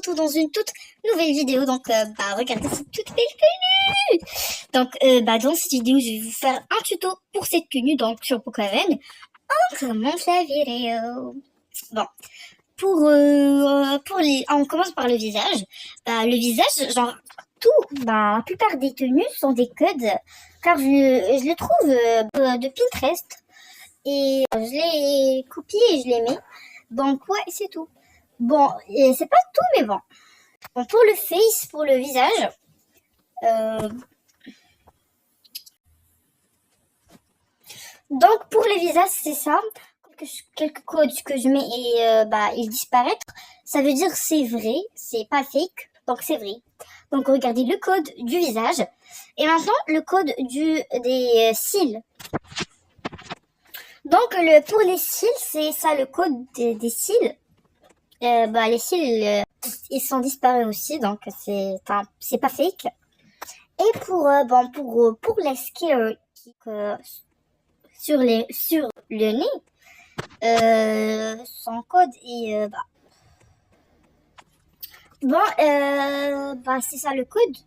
retrouve dans une toute nouvelle vidéo. Donc, regardez cette toute belle tenue. Donc, dans cette vidéo, je vais vous faire un tuto pour cette tenue, donc sur Brookhaven. On commence la vidéo. Bon, on commence par le visage. Le visage, genre, la plupart des tenues sont des codes, car je les trouve de Pinterest. Et je l'ai copié et je les mets. Donc, ouais, c'est tout. Bon, c'est pas tout, mais bon. Bon, pour le face, pour le visage, donc pour le visage, c'est ça. Quelques codes que je mets et ils disparaissent. Ça veut dire c'est vrai, c'est pas fake, donc c'est vrai. Donc regardez le code du visage. Et maintenant, le code des cils. Donc pour les cils, c'est ça le code des cils. Les cils, ils sont disparus aussi, donc c'est pas fake. Et pour les scales sur le nez, son code est c'est ça le code.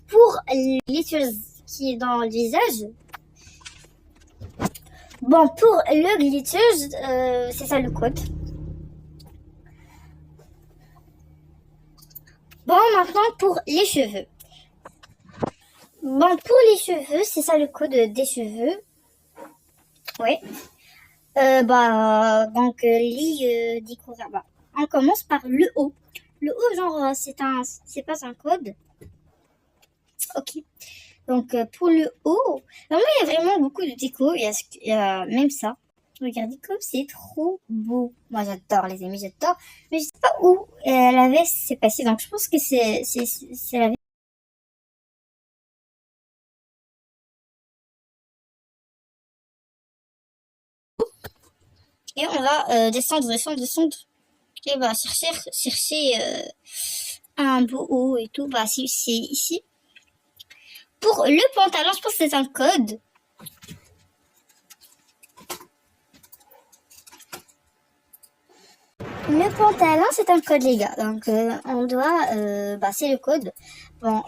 Pour l'glitters qui est dans le visage, bon, pour le glitters, c'est ça le code. Bon, maintenant pour les cheveux. Bon, pour les cheveux, c'est ça le code des cheveux. Oui. Les découvertes. On commence par le haut. Le haut, genre, c'est pas un code. Ok. Donc, pour le haut, vraiment, il y a vraiment beaucoup de déco. Il y a même ça. Regardez comme c'est trop beau. Moi, j'adore, les amis, j'adore. Mais je sais pas où la veste s'est passée. Donc, je pense que c'est la veste. Et on va descendre. Et chercher un beau haut et tout. C'est ici. Pour le pantalon, je pense que c'est un code. Le pantalon, c'est un code, les gars. Donc, on doit... c'est le code. Bon,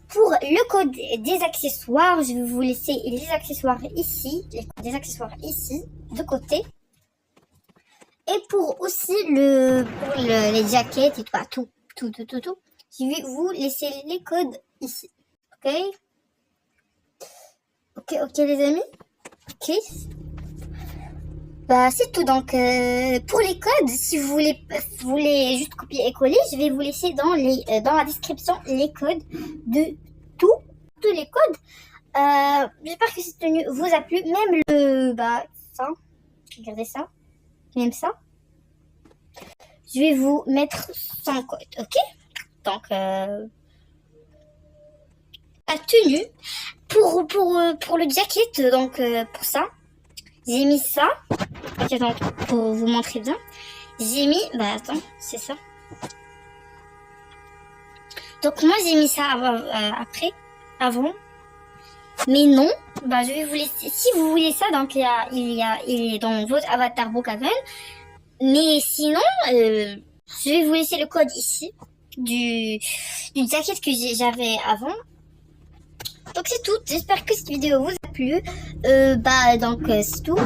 pour le code des accessoires, je vais vous laisser les accessoires ici. Les accessoires ici, de côté. Et pour aussi les jaquettes et tout. Je vais vous laisser les codes ici. Ok, les amis. Ok. C'est tout. Donc, pour les codes, si vous voulez juste copier et coller, je vais vous laisser dans la description les codes de tous les codes. J'espère que cette tenue vous a plu. Même ça. Regardez ça. Même ça. Je vais vous mettre son code. Ok. Donc, la tenue. Pour le jacket, donc, pour ça. J'ai mis ça. Ok, donc, pour vous montrer bien. J'ai mis... c'est ça. Donc, moi, j'ai mis ça avant. Mais non. Je vais vous laisser... Si vous voulez ça, donc, il est dans votre avatar Brookhaven. Mais sinon, je vais vous laisser le code ici. Du jacket que j'avais avant. Donc c'est tout, j'espère que cette vidéo vous a plu. C'est tout.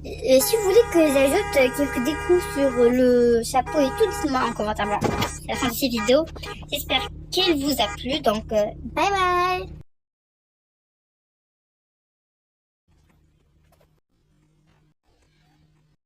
Si vous voulez que j'ajoute quelques décos sur le chapeau et tout, dites-moi en commentaire. C'est la fin de cette vidéo. J'espère qu'elle vous a plu. Donc bye bye.